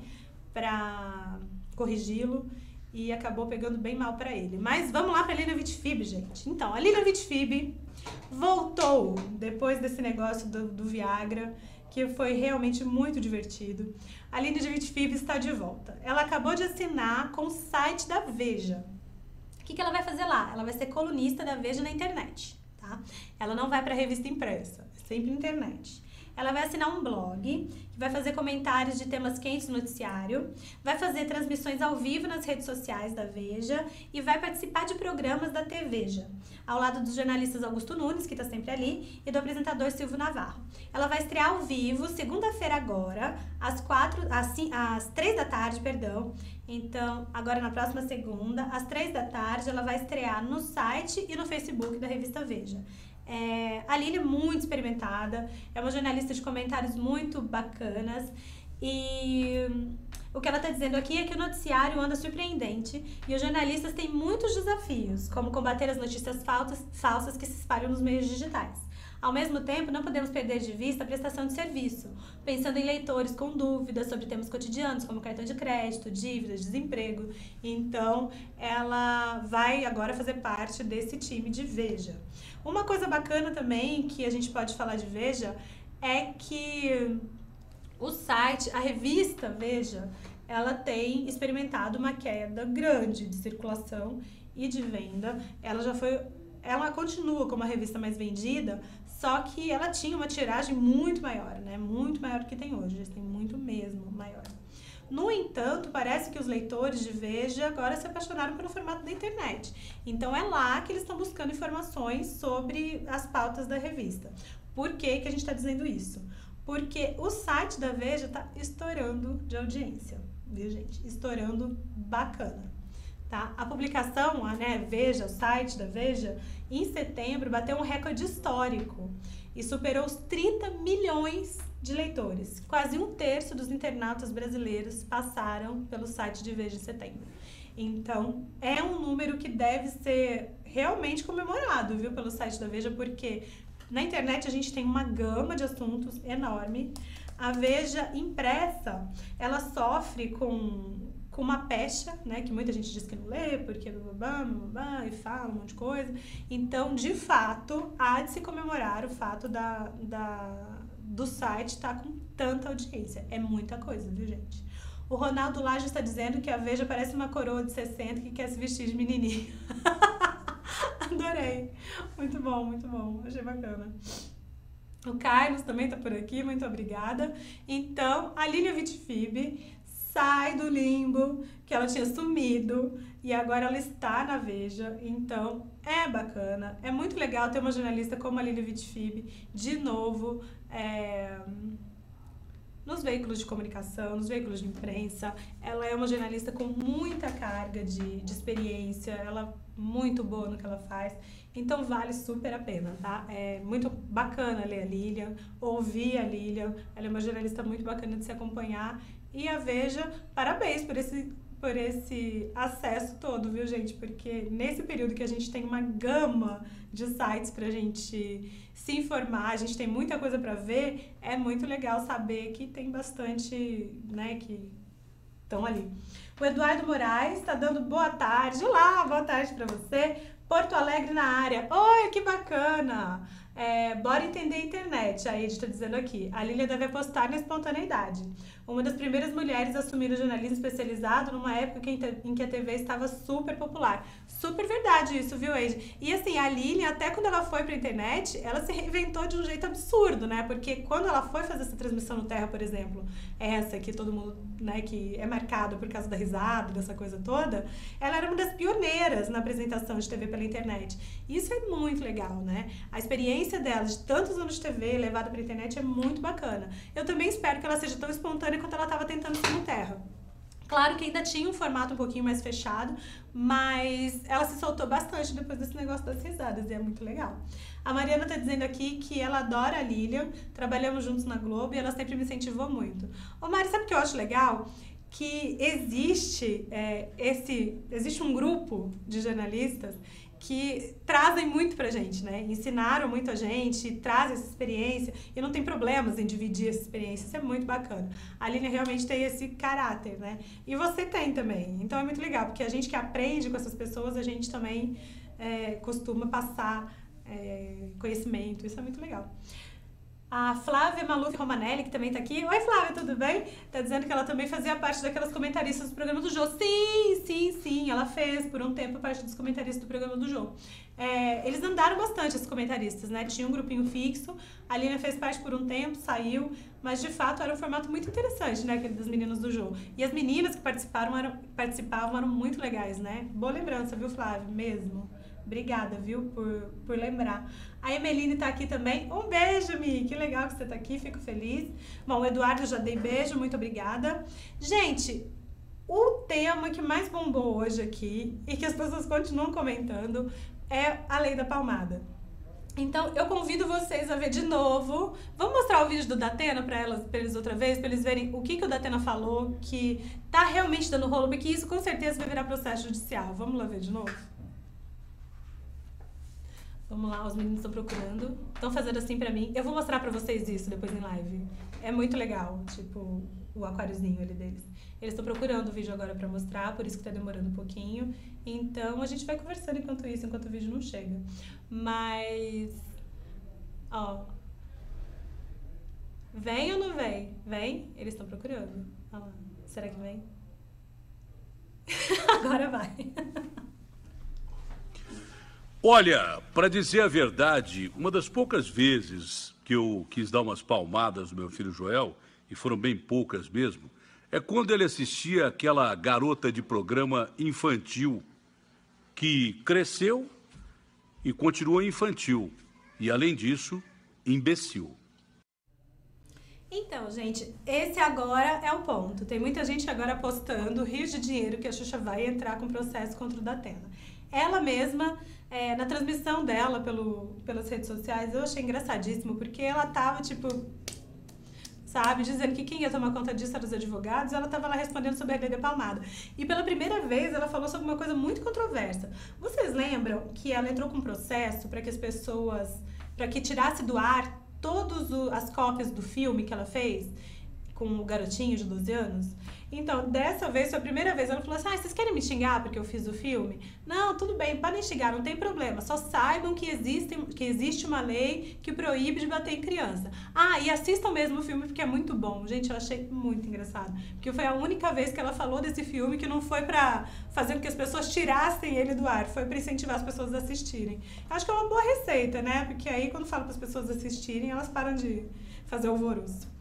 S1: pra corrigi-lo, e acabou pegando bem mal pra ele. Mas vamos lá pra Lilian Vitfib, gente. Então, a Lilian Vitfib voltou depois desse negócio do Viagra, que foi realmente muito divertido. A Lilian Vitfib está de volta. Ela acabou de assinar com o site da Veja. O que ela vai fazer lá? Ela vai ser colunista da Veja na internet, tá? Ela não vai para a revista impressa, é sempre internet. Ela vai assinar um blog, que vai fazer comentários de temas quentes no noticiário, vai fazer transmissões ao vivo nas redes sociais da Veja e vai participar de programas da TV Veja, ao lado dos jornalistas Augusto Nunes, que está sempre ali, e do apresentador Silvio Navarro. Ela vai estrear ao vivo, segunda-feira agora, às 3 da tarde, perdão. Então, agora na próxima segunda, às 3 da tarde, ela vai estrear no site e no Facebook da revista Veja. A Lili é muito experimentada, é uma jornalista de comentários muito bacanas, e o que ela está dizendo aqui é que o noticiário anda surpreendente e os jornalistas têm muitos desafios, como combater as notícias falsas que se espalham nos meios digitais. Ao mesmo tempo, não podemos perder de vista a prestação de serviço, pensando em leitores com dúvidas sobre temas cotidianos, como cartão de crédito, dívidas, desemprego. Então, ela vai agora fazer parte desse time de Veja. Uma coisa bacana também que a gente pode falar de Veja é que o site, a revista Veja, ela tem experimentado uma queda grande de circulação e de venda. Ela continua como a revista mais vendida, só que ela tinha uma tiragem muito maior, né? Muito maior do que tem hoje, eles têm muito mesmo maior. No entanto, parece que os leitores de Veja agora se apaixonaram pelo formato da internet. Então é lá que eles estão buscando informações sobre as pautas da revista. Por que que a gente está dizendo isso? porque o site da Veja tá estourando de audiência, viu, gente? Estourando bacana, tá? A publicação, Veja, o site da Veja, em setembro bateu um recorde histórico e superou os 30 milhões de leitores. Quase um terço dos internautas brasileiros passaram pelo site de Veja em setembro. Então, é um número que deve ser realmente comemorado, viu, pelo site da Veja, porque na internet a gente tem uma gama de assuntos enorme. A Veja impressa, ela sofre com uma pecha, né, que muita gente diz que não lê, porque blá, e fala um monte de coisa. Então, de fato, há de se comemorar o fato do site estar com tanta audiência. É muita coisa, viu, gente? O Ronaldo Laje está dizendo que a Veja parece uma coroa de 60 que quer se vestir de menininha. Adorei. Muito bom. Achei bacana. O Carlos também tá por aqui, muito obrigada. Então, a Lília Vitifib sai do limbo, que ela tinha sumido, e agora ela está na Veja. Então, é bacana. É muito legal ter uma jornalista como a Lília Vitifib, de novo, nos veículos de comunicação, nos veículos de imprensa. Ela é uma jornalista com muita carga de experiência, ela é muito boa no que ela faz, então vale super a pena, tá? É muito bacana ler a Lilian, ouvir a Lilian, ela é uma jornalista muito bacana de se acompanhar, e a Veja, parabéns por esse acesso todo, viu, gente? Porque nesse período que a gente tem uma gama de sites pra gente se informar, a gente tem muita coisa pra ver, é muito legal saber que tem bastante, né, que estão ali. O Eduardo Moraes está dando boa tarde. Olá, boa tarde pra você. Porto Alegre na área. Oi, que bacana! Bora entender a internet, a Ed está dizendo aqui. A Lília deve apostar na espontaneidade. Uma das primeiras mulheres a assumir o jornalismo especializado numa época em que a TV estava super popular. Super verdade isso, viu, Ed? E assim, a Lília, até quando ela foi pra internet, ela se reinventou de um jeito absurdo, né? Porque quando ela foi fazer essa transmissão no Terra, por exemplo, essa que todo mundo, né, que é marcado por causa da risada, dessa coisa toda, ela era uma das pioneiras na apresentação de TV pela internet. Isso é muito legal, né? A experiência dela de tantos anos de TV levada pra internet é muito bacana. Eu também espero que ela seja tão espontânea quanto ela estava tentando ser no Terra. Claro que ainda tinha um formato um pouquinho mais fechado, mas ela se soltou bastante depois desse negócio das risadas, e é muito legal. A Mariana tá dizendo aqui que ela adora a Lilian, trabalhamos juntos na Globo e ela sempre me incentivou muito. Ô Mari, sabe o que eu acho legal? Que existe um grupo de jornalistas que trazem muito pra gente, né? Ensinaram muito a gente, trazem essa experiência e não tem problemas em dividir essa experiência, isso é muito bacana. A Aline realmente tem esse caráter, né? E você tem também, então é muito legal, porque a gente que aprende com essas pessoas, a gente também costuma passar conhecimento, isso é muito legal. A Flávia Maluf Romanelli, que também tá aqui. Oi, Flávia, tudo bem? Tá dizendo que ela também fazia parte daquelas comentaristas do programa do Jô. Sim, ela fez por um tempo parte dos comentaristas do programa do Jô. Eles andaram bastante, esses comentaristas, né? Tinha um grupinho fixo, a Lina fez parte por um tempo, saiu, mas de fato era um formato muito interessante, né? Aquele das meninas do Jô. E as meninas que participavam eram muito legais, né? Boa lembrança, viu, Flávia? Mesmo. Obrigada, viu, por lembrar. A Emeline tá aqui também. Um beijo, Mi. Que legal que você tá aqui, fico feliz. Bom, o Eduardo, eu já dei beijo, muito obrigada. Gente, o tema que mais bombou hoje aqui e que as pessoas continuam comentando é a Lei da Palmada. Então, eu convido vocês a ver de novo. Vamos mostrar o vídeo do Datena pra eles outra vez, pra eles verem o que o Datena falou, que tá realmente dando rolo, porque isso com certeza vai virar processo judicial. Vamos lá ver de novo? Vamos lá, os meninos estão procurando. Estão fazendo assim pra mim. Eu vou mostrar pra vocês isso depois em live. É muito legal, tipo, o aquáriozinho ali deles. Eles estão procurando o vídeo agora pra mostrar, por isso que tá demorando um pouquinho. Então, a gente vai conversando enquanto o vídeo não chega. Mas, ó. Vem ou não vem? Vem? Eles estão procurando. Olha lá. Será que vem? Agora vai.
S2: Olha, para dizer a verdade, uma das poucas vezes que eu quis dar umas palmadas no meu filho Joel, e foram bem poucas mesmo, é quando ele assistia aquela garota de programa infantil que cresceu e continuou infantil, e além disso, imbecil.
S1: Então, gente, esse agora é o ponto. Tem muita gente agora apostando rios de dinheiro que a Xuxa vai entrar com processo contra o Datena. Ela mesma, na transmissão dela pelas redes sociais, eu achei engraçadíssimo, porque ela tava, tipo, sabe, dizendo que quem ia tomar conta disso eram os advogados, e ela tava lá respondendo sobre a Lei da Palmada. E pela primeira vez ela falou sobre uma coisa muito controversa. Vocês lembram que ela entrou com um processo para que as pessoas, para que tirasse do ar todas as cópias do filme que ela fez com o garotinho de 12 anos? Então, dessa vez, foi a primeira vez, ela falou assim, vocês querem me xingar porque eu fiz o filme? Não, tudo bem, podem xingar, não tem problema, só saibam que existe uma lei que proíbe de bater em criança. E assistam mesmo o filme porque é muito bom. Gente, eu achei muito engraçado, porque foi a única vez que ela falou desse filme que não foi pra fazer com que as pessoas tirassem ele do ar, foi pra incentivar as pessoas a assistirem. Eu acho que é uma boa receita, né? Porque aí, quando fala para as pessoas assistirem, elas param de fazer alvoroço.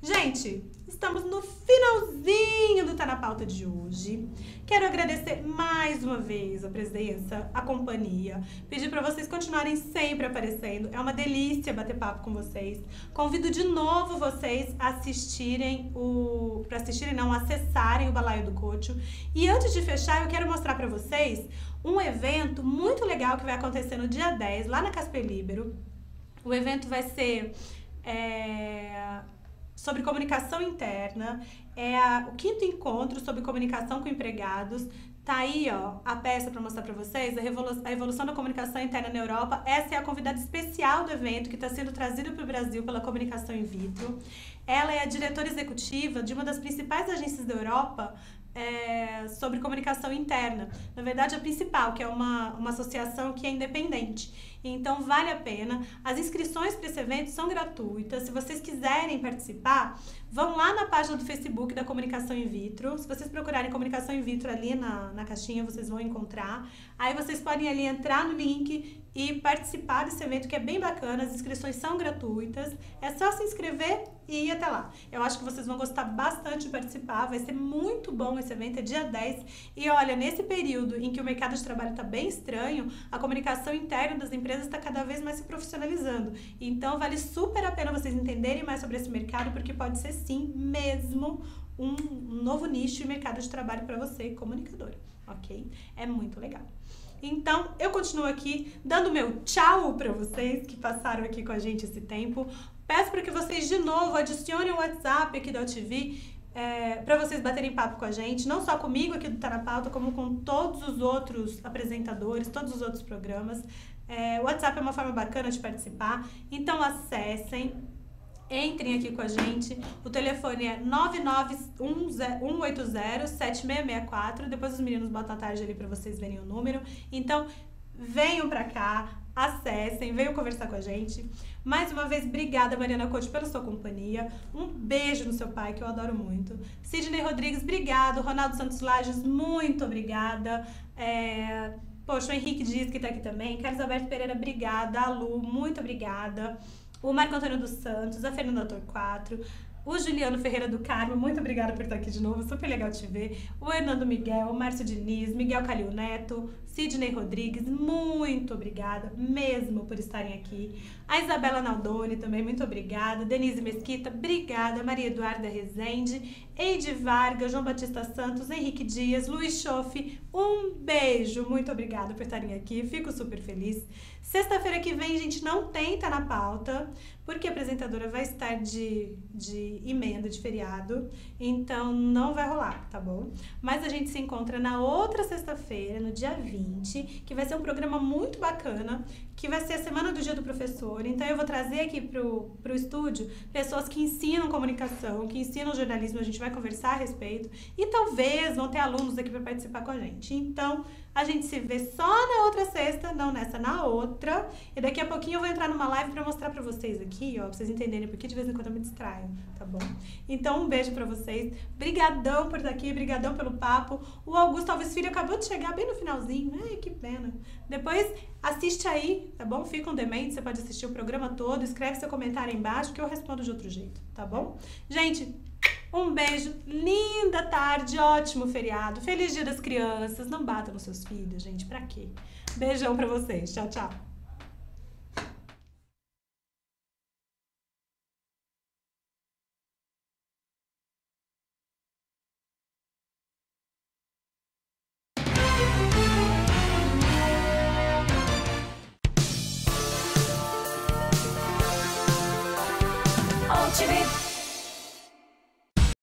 S1: Gente, estamos no finalzinho do Tá na Pauta de hoje. Quero agradecer mais uma vez a presença, a companhia. Pedir para vocês continuarem sempre aparecendo. É uma delícia bater papo com vocês. Convido de novo vocês a acessarem o Balaio do Cocho. E antes de fechar, eu quero mostrar para vocês um evento muito legal que vai acontecer no dia 10, lá na Casper Libero. O evento vai ser sobre comunicação interna, o 5º encontro sobre comunicação com empregados. Tá aí, ó, a peça para mostrar para vocês, a evolução da comunicação interna na Europa. Essa é a convidada especial do evento, que está sendo trazida para o Brasil pela Comunicação in Vitro. Ela é a diretora executiva de uma das principais agências da Europa sobre comunicação interna. Na verdade, a principal, que é uma associação que é independente. Então, vale a pena. As inscrições para esse evento são gratuitas. Se vocês quiserem participar, vão lá na página do Facebook da Comunicação in Vitro. Se vocês procurarem Comunicação in Vitro ali na caixinha, vocês vão encontrar. Aí vocês podem ali entrar no link e participar desse evento, que é bem bacana. As inscrições são gratuitas. É só se inscrever e ir até lá. Eu acho que vocês vão gostar bastante de participar. Vai ser muito bom esse evento, é dia 10. E olha, nesse período em que o mercado de trabalho está bem estranho, a comunicação interna das empresas está cada vez mais se profissionalizando. Então, vale super a pena vocês entenderem mais sobre esse mercado, porque pode ser, sim, mesmo um novo nicho e mercado de trabalho para você, comunicador, ok? É muito legal. Então, eu continuo aqui dando meu tchau para vocês que passaram aqui com a gente esse tempo. Peço para que vocês, de novo, adicionem o WhatsApp aqui da OTV, para vocês baterem papo com a gente, não só comigo aqui do Tá na Pauta, como com todos os outros apresentadores, todos os outros programas. O WhatsApp é uma forma bacana de participar, então acessem, entrem aqui com a gente. O telefone é 991807664. Depois os meninos botam a tarde ali para vocês verem o número. Então, venham pra cá, acessem, venham conversar com a gente. Mais uma vez, obrigada, Mariana Coach, pela sua companhia. Um beijo no seu pai, que eu adoro muito. Sidney Rodrigues, obrigado. Ronaldo Santos Lages, muito obrigada. Poxa, o Henrique Dias, que tá aqui também. Carlos Alberto Pereira, obrigada. A Lu, muito obrigada. O Marco Antônio dos Santos, a Fernanda Torquato, o Juliano Ferreira do Carmo, muito obrigada por estar aqui de novo, super legal te ver. O Hernando Miguel, o Márcio Diniz, Miguel Calil Neto, Sidney Rodrigues, muito obrigada mesmo por estarem aqui. A Isabela Naldoni também, muito obrigada. Denise Mesquita, obrigada. Maria Eduarda Rezende, Eide Vargas, João Batista Santos, Henrique Dias, Luiz Schoff, um beijo, muito obrigada por estarem aqui, fico super feliz. Sexta-feira que vem, gente, não tem Tá na Pauta, porque a apresentadora vai estar de emenda, de feriado, então não vai rolar, tá bom? Mas a gente se encontra na outra sexta-feira, no dia 20, que vai ser um programa muito bacana, que vai ser a Semana do Dia do Professor. Então eu vou trazer aqui pro estúdio pessoas que ensinam comunicação, que ensinam jornalismo, a gente vai conversar a respeito, e talvez vão ter alunos aqui para participar com a gente. Então, a gente se vê só na outra sexta, não nessa, na outra. E daqui a pouquinho eu vou entrar numa live pra mostrar pra vocês aqui, ó, pra vocês entenderem porque de vez em quando eu me distraio, tá bom? Então, um beijo pra vocês. Brigadão por estar aqui, brigadão pelo papo. O Augusto Alves Filho acabou de chegar bem no finalzinho. Ai, que pena. Depois, assiste aí, tá bom? Fica um demente, você pode assistir o programa todo, escreve seu comentário aí embaixo que eu respondo de outro jeito, tá bom? Gente, um beijo, linda tarde, ótimo feriado, feliz Dia das Crianças, não bata nos seus filhos, gente, pra quê? Beijão pra vocês, tchau, tchau.